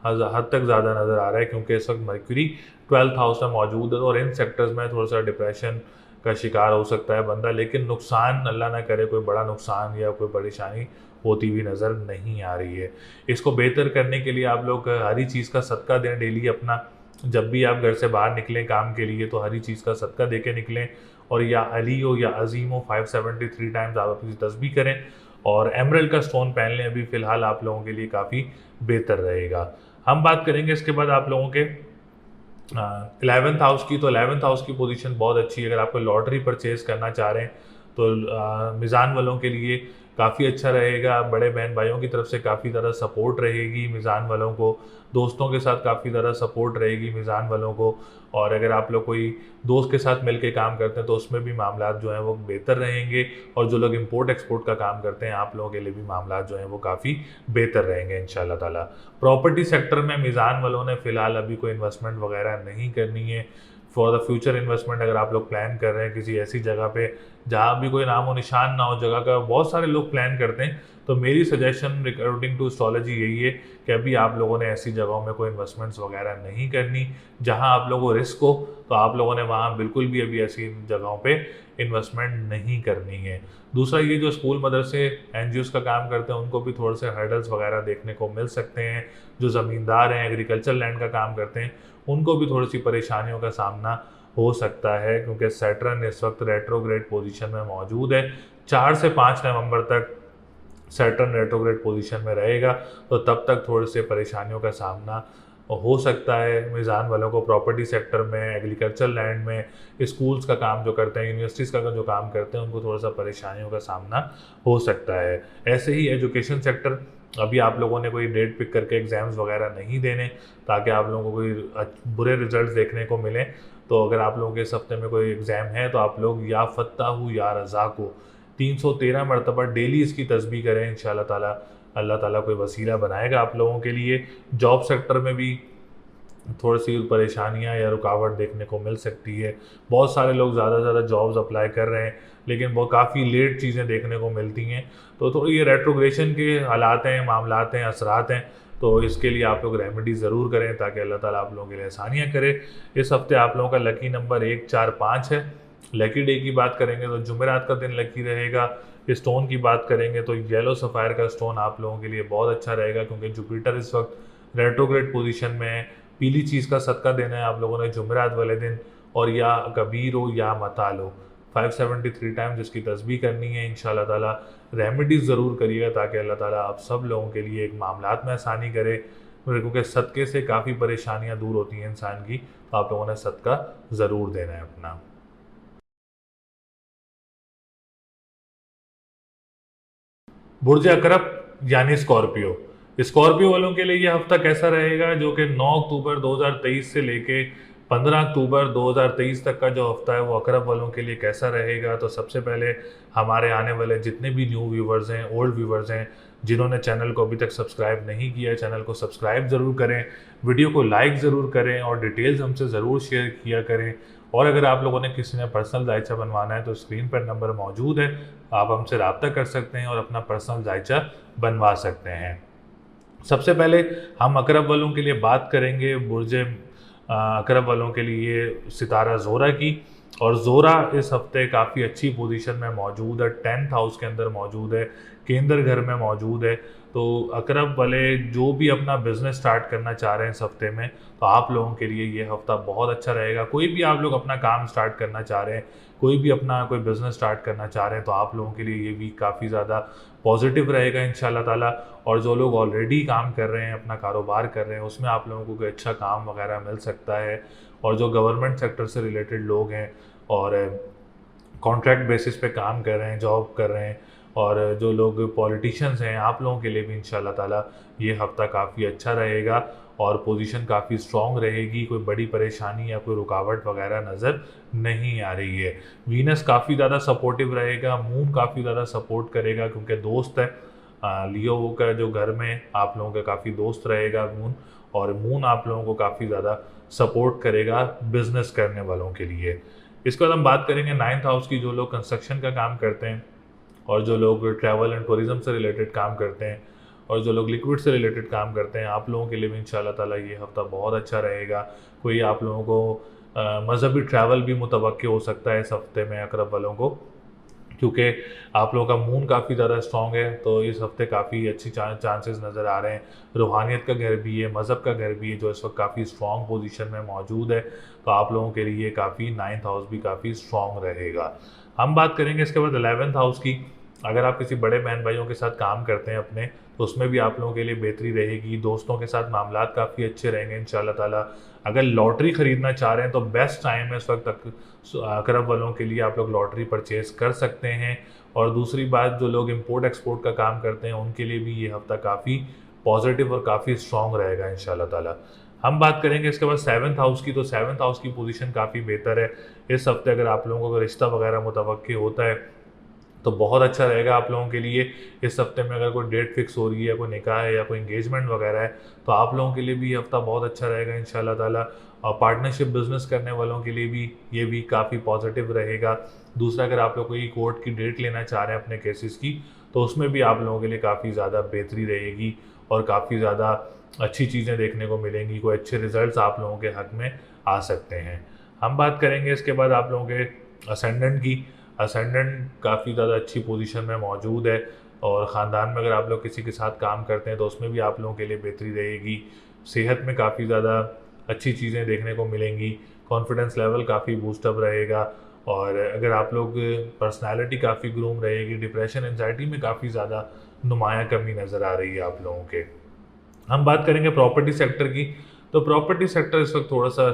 हद तक ज़्यादा नज़र आ रहा है, क्योंकि इस वक्त मर्क्यूरी 12th हाउस में मौजूद है और इन सेक्टर्स में थोड़ा सा डिप्रेशन का शिकार हो सकता है बंदा। लेकिन नुकसान, अल्लाह ना करे कोई बड़ा नुकसान या कोई परेशानी होती हुई नज़र नहीं आ रही है। इसको बेहतर करने के लिए आप लोग हरी चीज़ का सदका दें डेली अपना। जब भी आप घर से बाहर निकलें काम के लिए तो हरी चीज़ का सदका दे के निकलें। और या अली हो या अजीम हो 573 टाइम्स आप अपनी तस्बीह करें और एमरल्ड का स्टोन पहन लें। अभी फ़िलहाल आप लोगों के लिए काफ़ी बेहतर रहेगा। हम बात करेंगे इसके बाद आप लोगों के 11th हाउस की। तो 11th हाउस की पोजीशन बहुत अच्छी है। अगर आप कोई लॉटरी परचेज करना चाह रहे हैं तो मीज़ान वालों के लिए काफ़ी अच्छा रहेगा। बड़े बहन भाइयों की तरफ से काफ़ी ज़्यादा सपोर्ट रहेगी मीज़ान वालों को, दोस्तों के साथ काफ़ी ज़्यादा सपोर्ट रहेगी मीज़ान वालों को। और अगर आप लोग कोई दोस्त के साथ मिलकर काम करते हैं तो उसमें भी मामलात जो हैं वो बेहतर रहेंगे। और जो लोग इंपोर्ट एक्सपोर्ट का काम करते हैं, आप लोगों के लिए भी मामलात जो हैं वो काफ़ी बेहतर रहेंगे इंशाल्लाह ताला। प्रॉपर्टी सेक्टर में मीज़ान वालों ने फ़िलहाल अभी कोई इन्वेस्टमेंट वगैरह नहीं करनी है। फॉर द फ्यूचर इन्वेस्टमेंट अगर आप लोग प्लान कर रहे हैं किसी ऐसी जगह पे जहाँ भी कोई नामो निशान ना हो जगह का, बहुत सारे लोग प्लान करते हैं, तो मेरी सजेशन अकॉर्डिंग टू एस्ट्रोलॉजी यही है कि अभी आप लोगों ने ऐसी जगहों में कोई इन्वेस्टमेंट्स वगैरह नहीं करनी जहां आप लोगों को रिस्क हो। तो आप लोगों ने वहां बिल्कुल भी अभी ऐसी जगहों पे इन्वेस्टमेंट नहीं करनी है। दूसरा, ये जो स्कूल मदरसे एनजीओस का काम करते हैं उनको भी थोड़े से हर्डल्स वगैरह देखने को मिल सकते हैं। जो ज़मींदार हैं, एग्रीकल्चर लैंड का काम करते हैं, उनको भी थोड़ी सी परेशानियों का सामना हो सकता है, क्योंकि सैटर्न इस वक्त रेट्रोग्रेड पोजीशन में मौजूद है। 4 से 5 नवंबर तक सैटर्न रेट्रोग्रेड पोजीशन में रहेगा, तो तब तक थोड़े से परेशानियों का सामना हो सकता है मीज़ान वालों को। प्रॉपर्टी सेक्टर में, एग्रीकल्चर लैंड में, स्कूल्स का काम जो करते हैं, यूनिवर्सिटीज़ का जो काम करते हैं, उनको थोड़ा सा परेशानियों का सामना हो सकता है। ऐसे ही एजुकेशन सेक्टर, अभी आप लोगों ने कोई डेट पिक करके एग्ज़ाम्स वगैरह नहीं देने ताकि आप लोगों को कोई बुरे रिजल्ट देखने को मिलें। तो अगर आप लोगों के इस हफ्ते में कोई एग्ज़ाम है तो आप लोग या फत्ताहू या रज़ाक को 313 मरतबा डेली इसकी तस्बीह करें। इंशाल्लाह ताला अल्लाह ताला कोई वसीला बनाएगा आप लोगों के लिए। जॉब सेक्टर में भी थोड़ी सी परेशानियां या रुकावट देखने को मिल सकती है। बहुत सारे लोग ज़्यादा से ज़्यादा जॉब्स अप्लाई कर रहे हैं, लेकिन वो काफ़ी लेट चीज़ें देखने को मिलती हैं। तो थोड़ी ये रेट्रोग्रेशन के हालात हैं, मामलात हैं, असरात हैं। तो इसके लिए आप लोग रेमेडी ज़रूर करें ताकि अल्लाह ताला आप लोगों के लिए आसानियाँ करे। इस हफ्ते आप लोगों का लकी नंबर 1, 4, 5 है। लकी डे की बात करेंगे तो जुमेरात का दिन लकी रहेगा। स्टोन की बात करेंगे तो येलो सफ़ायर का स्टोन आप लोगों के लिए बहुत अच्छा रहेगा, क्योंकि जुपिटर इस वक्त रेट्रोग्रेड पोजीशन में है। पीली चीज़ का सदका देना है आप लोगों ने जुमेरात वाले दिन, और या कबीर हो या मताल हो। 573 टाइम्स इसकी तस्बीह करनी है इंशाल्लाह ताला। रेमेडीज़ ज़रूर करिएगा ताकि अल्लाह ताला आप सब लोगों के लिए एक मामलात में आसानी करे, क्योंकि सदक़े से काफ़ी परेशानियाँ दूर होती हैं इंसान की, तो आप लोगों ने सदका ज़रूर देना है अपना। बुर्ज अकरब यानी स्कॉर्पियो, स्कॉर्पियो वालों के लिए ये हफ्ता कैसा रहेगा, जो कि 9 अक्टूबर 2023 से लेके 15 अक्टूबर 2023 तक का जो हफ्ता है वो अकरब वालों के लिए कैसा रहेगा। तो सबसे पहले हमारे आने वाले जितने भी न्यू व्यूवर्स हैं, ओल्ड व्यूवर्स हैं, जिन्होंने चैनल को अभी तक सब्सक्राइब नहीं किया है, चैनल को सब्सक्राइब ज़रूर करें, वीडियो को लाइक ज़रूर करें और डिटेल्स हमसे ज़रूर शेयर किया करें। और अगर आप लोगों ने किसी ने पर्सनल जायचा बनवाना है तो स्क्रीन पर नंबर मौजूद है, आप हमसे रब्ता कर सकते हैं और अपना पर्सनल जायचा बनवा सकते हैं। सबसे पहले हम अकरब वालों के लिए बात करेंगे बुर्ज अकरब वालों के लिए सितारा ज़ोरा की। और ज़ोरा इस हफ्ते काफ़ी अच्छी पोजीशन में मौजूद है, 10th हाउस के अंदर मौजूद है, केंद्र घर में मौजूद है। तो अकरब वाले जो भी अपना बिज़नेस स्टार्ट करना चाह रहे हैं इस हफ्ते में, तो आप लोगों के लिए ये हफ्ता बहुत अच्छा रहेगा। कोई भी आप लोग अपना काम स्टार्ट करना चाह रहे हैं, कोई भी अपना कोई बिज़नेस स्टार्ट करना चाह रहे हैं, तो आप लोगों के लिए ये वीक काफ़ी ज़्यादा पॉजिटिव रहेगा इंशाल्लाह ताला। और जो लोग ऑलरेडी काम कर रहे हैं, अपना कारोबार कर रहे हैं, उसमें आप लोगों को कोई अच्छा काम वगैरह मिल सकता है। और जो गवर्नमेंट सेक्टर से रिलेटेड लोग हैं और कॉन्ट्रैक्ट बेसिस पे काम कर रहे हैं, जॉब कर रहे हैं, और जो लोग पॉलिटिशियंस हैं, आप लोगों के लिए भी इंशाल्लाह ताला ये हफ़्ता काफ़ी अच्छा रहेगा और पोजीशन काफ़ी स्ट्रॉन्ग रहेगी। कोई बड़ी परेशानी या कोई रुकावट वगैरह नज़र नहीं आ रही है। वीनस काफ़ी ज़्यादा सपोर्टिव रहेगा, मून काफ़ी ज़्यादा सपोर्ट करेगा क्योंकि दोस्त है। लियो का जो घर में आप लोगों का काफ़ी दोस्त रहेगा मून, और मून आप लोगों को काफ़ी ज़्यादा सपोर्ट करेगा बिजनेस करने वालों के लिए। इसके बाद हम बात करेंगे 9th हाउस की। जो लोग कंस्ट्रक्शन का काम करते हैं और जो लोग ट्रैवल एंड टूरिज़्म से रिलेटेड काम करते हैं और जो लोग लिक्विड से रिलेटेड काम करते हैं, आप लोगों के लिए भी इंशाल्लाह ताला ये हफ़्ता बहुत अच्छा रहेगा। कोई आप लोगों को मज़हबी ट्रैवल भी मुतवक्किल हो सकता है इस हफ़्ते में अकरब वालों को, क्योंकि आप लोगों का मून काफ़ी ज़्यादा स्ट्रॉन्ग है। तो इस हफ्ते काफ़ी अच्छी चांसेस नज़र आ रहे हैं। रूहानियत का घर भी है, मज़हब का घर भी है, जो इस वक्त काफ़ी स्ट्रॉन्ग पोजीशन में मौजूद है। तो आप लोगों के लिए काफ़ी 9th हाउस भी काफ़ी स्ट्रॉन्ग रहेगा। हम बात करेंगे इसके बाद 11th हाउस की। अगर आप किसी बड़े बहन भाइयों के साथ काम करते हैं अपने, तो उसमें भी आप लोगों के लिए बेहतरी रहेगी। दोस्तों के साथ मामलात काफ़ी अच्छे रहेंगे इंशाल्लाह ताला। अगर लॉटरी ख़रीदना चाह रहे हैं तो बेस्ट टाइम है इस वक्त तक अकरब वालों के लिए, आप लोग लॉटरी परचेज़ कर सकते हैं। और दूसरी बात, जो लोग इंपोर्ट एक्सपोर्ट का काम करते हैं उनके लिए भी ये हफ़्ता काफ़ी पॉजिटिव और काफ़ी स्ट्रॉन्ग रहेगा इंशाल्लाह ताला। हम बात करेंगे इसके बाद 7th हाउस की। तो 7th हाउस की पोजीशन काफ़ी बेहतर है इस हफ्ते। अगर आप लोगों को रिश्ता वगैरह मुतवक्किल होता है तो बहुत अच्छा रहेगा आप लोगों के लिए। इस हफ्ते में अगर कोई डेट फिक्स हो रही है, कोई निकाह है या कोई इंगेजमेंट वगैरह है, तो आप लोगों के लिए भी ये हफ्ता बहुत अच्छा रहेगा इंशाल्लाह ताला। और पार्टनरशिप बिजनेस करने वालों के लिए भी ये वीक काफ़ी पॉजिटिव रहेगा। दूसरा, अगर आप लोग कोई कोर्ट की डेट लेना चाह रहे हैं अपने केसेस की, तो उसमें भी आप लोगों के लिए काफ़ी ज़्यादा बेहतरी रहेगी और काफ़ी ज़्यादा अच्छी चीज़ें देखने को मिलेंगी। कोई अच्छे रिजल्ट्स आप लोगों के हक में आ सकते हैं। हम बात करेंगे इसके बाद आप लोगों के असेंडेंट की। असेंडेंट काफ़ी ज़्यादा अच्छी पोजीशन में मौजूद है और ख़ानदान में अगर आप लोग किसी के साथ काम करते हैं तो उसमें भी आप लोगों के लिए बेहतरी रहेगी। सेहत में काफ़ी ज़्यादा अच्छी चीज़ें देखने को मिलेंगी। कॉन्फिडेंस लेवल काफ़ी बूस्टअप रहेगा। और अगर आप लोग पर्सनैलिटी काफ़ी ग्रूम रहेगी। डिप्रेशन एंजाइटी में काफ़ी ज़्यादा नुमाया कमी नज़र आ रही है आप लोगों के। हम बात करेंगे प्रॉपर्टी सेक्टर की। तो प्रॉपर्टी सेक्टर इस वक्त थोड़ा सा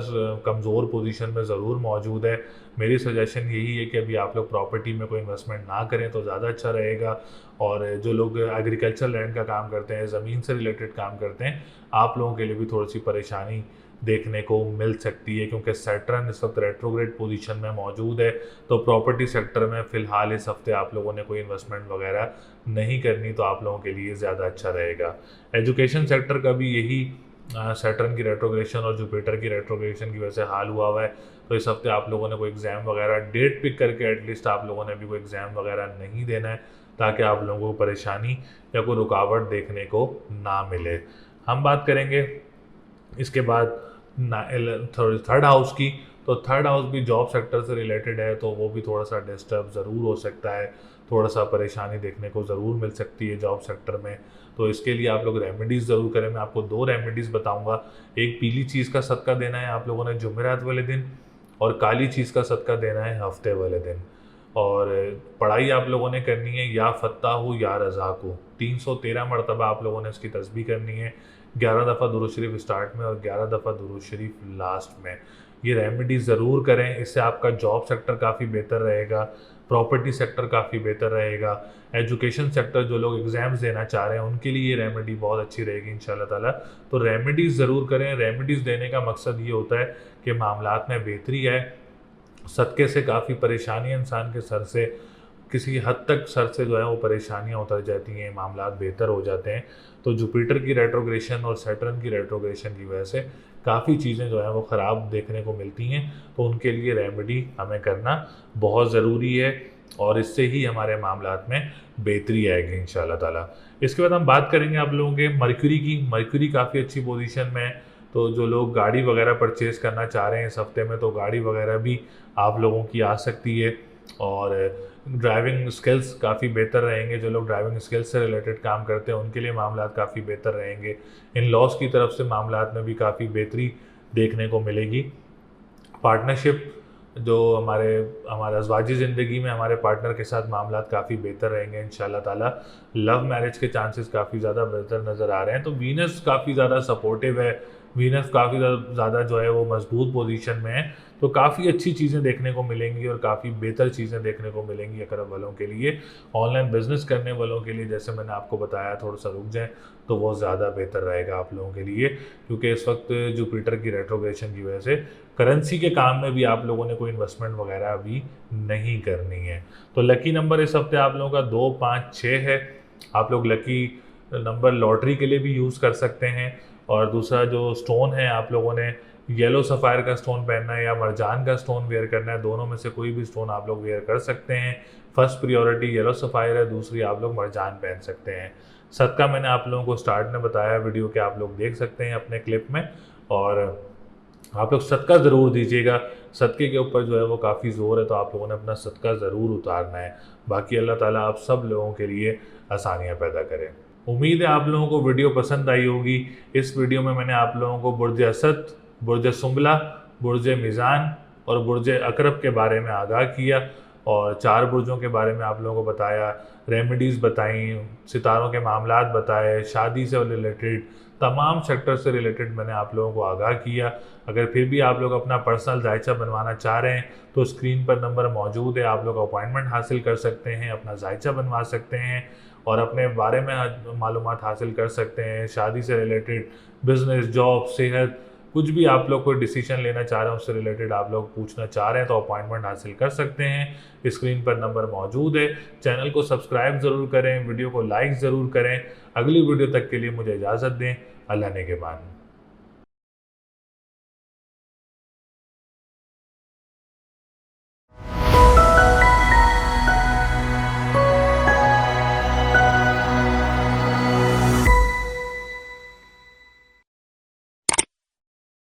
कमज़ोर पोजीशन में ज़रूर मौजूद है। मेरी सजेशन यही है कि अभी आप लोग प्रॉपर्टी में कोई इन्वेस्टमेंट ना करें तो ज़्यादा अच्छा रहेगा। और जो लोग एग्रीकल्चर लैंड का काम करते हैं, ज़मीन से रिलेटेड काम करते हैं, आप लोगों के लिए भी थोड़ी सी परेशानी देखने को मिल सकती है, क्योंकि सैटर्न इस वक्त रेट्रोग्रेड पोजीशन में मौजूद है। तो प्रॉपर्टी सेक्टर में फ़िलहाल इस हफ्ते आप लोगों ने कोई इन्वेस्टमेंट वगैरह नहीं करनी, तो आप लोगों के लिए ज़्यादा अच्छा रहेगा। एजुकेशन सेक्टर का भी यही सैटर्न की रेट्रोग्रेशन और जुपिटर की रेट्रोग्रेशन की वजह से हाल हुआ है। तो इस हफ्ते आप लोगों ने कोई एग्ज़ाम वगैरह डेट पिक करके एटलीस्ट आप लोगों ने भी कोई एग्ज़ाम वगैरह नहीं देना है, ताकि आप लोगों को परेशानी या कोई रुकावट देखने को ना मिले। हम बात करेंगे इसके बाद थर्ड हाउस की। तो थर्ड हाउस भी जॉब सेक्टर से रिलेटेड है, तो वो भी थोड़ा सा डिस्टर्ब ज़रूर हो सकता है। थोड़ा सा परेशानी देखने को ज़रूर मिल सकती है जॉब सेक्टर में। तो इसके लिए आप लोग रेमेडीज़ ज़रूर करें। मैं आपको 2 रेमेडीज़ बताऊंगा। एक पीली चीज़ का सदका देना है आप लोगों ने जुमेरात वाले दिन, और काली चीज़ का सदका देना है हफ्ते वाले दिन। और पढ़ाई आप लोगों ने करनी है या फत्ताहु या रज़ाक़ु, 313 मरतबा आप लोगों ने इसकी तस्बीह करनी है, 11 दफ़ा दुरूद शरीफ स्टार्ट में और 11 दफ़ा दुरूद शरीफ लास्ट में। ये रेमेडी ज़रूर करें, इससे आपका जॉब सेक्टर काफ़ी बेहतर रहेगा, प्रॉपर्टी सेक्टर काफ़ी बेहतर रहेगा, एजुकेशन सेक्टर जो लोग एग्ज़ाम्स देना चाह रहे हैं उनके लिए ये रेमेडी बहुत अच्छी रहेगी इंशाल्लाह ताला। तो रेमेडीज़ ज़रूर करें। रेमेडीज़ देने का मकसद ये होता है कि मामलात में बेहतरी है, सदक़े से काफ़ी परेशानियाँ इंसान के सर से किसी हद तक सर से जो है वो परेशानियाँ उतर जाती हैं, मामलात बेहतर हो जाते हैं। तो जुपिटर की रेट्रोग्रेशन और सैटर्न की रेट्रोग्रेशन की वजह से काफ़ी चीज़ें जो हैं वो ख़राब देखने को मिलती हैं, तो उनके लिए रेमेडी हमें करना बहुत ज़रूरी है और इससे ही हमारे मामलात में बेहतरी आएगी इंशाल्लाह ताला। इसके बाद हम बात करेंगे आप लोगों के मरकरी की। मरकरी काफ़ी अच्छी पोजीशन में है, तो जो लोग गाड़ी वगैरह परचेज़ करना चाह रहे हैं इस हफ्ते में, तो गाड़ी वगैरह भी आप लोगों की आ सकती है। और ड्राइविंग स्किल्स काफ़ी बेहतर रहेंगे, जो लोग ड्राइविंग स्किल्स से रिलेटेड काम करते हैं उनके लिए मामलात काफ़ी बेहतर रहेंगे। इन लॉस की तरफ से मामलात में भी काफ़ी बेहतरी देखने को मिलेगी। पार्टनरशिप जो हमारे अज़वाजी ज़िंदगी में हमारे पार्टनर के साथ मामलात काफ़ी बेहतर रहेंगे इंशाल्लाह ताला। लव मैरिज के चांसेस काफ़ी ज़्यादा बेहतर नज़र आ रहे हैं। तो वीनस काफ़ी ज़्यादा सपोर्टिव है, वीनस काफ़ी ज़्यादा जो है वो मजबूत पोजीशन में है, तो काफ़ी अच्छी चीज़ें देखने को मिलेंगी और काफ़ी बेहतर चीज़ें देखने को मिलेंगी अकरब वालों के लिए। ऑनलाइन बिजनेस करने वालों के लिए जैसे मैंने आपको बताया थोड़ा सा रुक जाएं तो वो ज़्यादा बेहतर रहेगा आप लोगों के लिए, क्योंकि इस वक्त जुपिटर की रेट्रोग्रेशन की वजह से करेंसी के काम में भी आप लोगों ने कोई इन्वेस्टमेंट वगैरह अभी नहीं करनी है। तो लकी नंबर इस हफ्ते आप लोगों का 2, 5, 6 है। आप लोग लकी नंबर लॉटरी के लिए भी यूज़ कर सकते हैं। और दूसरा जो स्टोन है आप लोगों ने येलो सफ़ायर का स्टोन पहनना है या मरजान का स्टोन वेयर करना है, दोनों में से कोई भी स्टोन आप लोग वेयर कर सकते हैं। फर्स्ट प्रियोरिटी येलो सफ़ायर है, दूसरी आप लोग मरजान पहन सकते हैं। सदका मैंने आप लोगों को स्टार्ट में बताया वीडियो के, आप लोग देख सकते हैं अपने क्लिप में, और आप लोग सदका ज़रूर दीजिएगा। सदक़े के ऊपर जो है वो काफ़ी ज़ोर है, तो आप लोगों ने अपना सदका ज़रूर उतारना है। बाकी अल्लाह ताला आप सब लोगों के लिए आसानियाँ पैदा करें। उम्मीद है आप लोगों को वीडियो पसंद आई होगी। इस वीडियो में मैंने आप लोगों को बुर्ज असद, बुर्ज सुंबला, बुर्ज मीज़ान और बुर्ज अकरब के बारे में आगाह किया और 4 बुर्जों के बारे में आप लोगों को बताया, रेमेडीज़ बताई, सितारों के मामलात बताए, शादी से रिलेटेड तमाम सेक्टर से रिलेटेड मैंने आप लोगों को आगाह किया। अगर फिर भी आप लोग अपना पर्सनल जायचा बनवाना चाह रहे हैं तो स्क्रीन पर नंबर मौजूद है, आप लोग अपॉइंटमेंट हासिल कर सकते हैं, अपना जायचा बनवा सकते हैं और अपने बारे में मालूमात हासिल कर सकते हैं। शादी से रिलेटेड, बिज़नेस, जॉब, सेहत, कुछ भी आप लोग कोई डिसीजन लेना चाह रहे हैं उससे रिलेटेड आप लोग पूछना चाह रहे हैं तो अपॉइंटमेंट हासिल कर सकते हैं। स्क्रीन पर नंबर मौजूद है। चैनल को सब्सक्राइब ज़रूर करें, वीडियो को लाइक ज़रूर करें। अगली वीडियो तक के लिए मुझे इजाज़त दें। अल्लाह ने के बाद।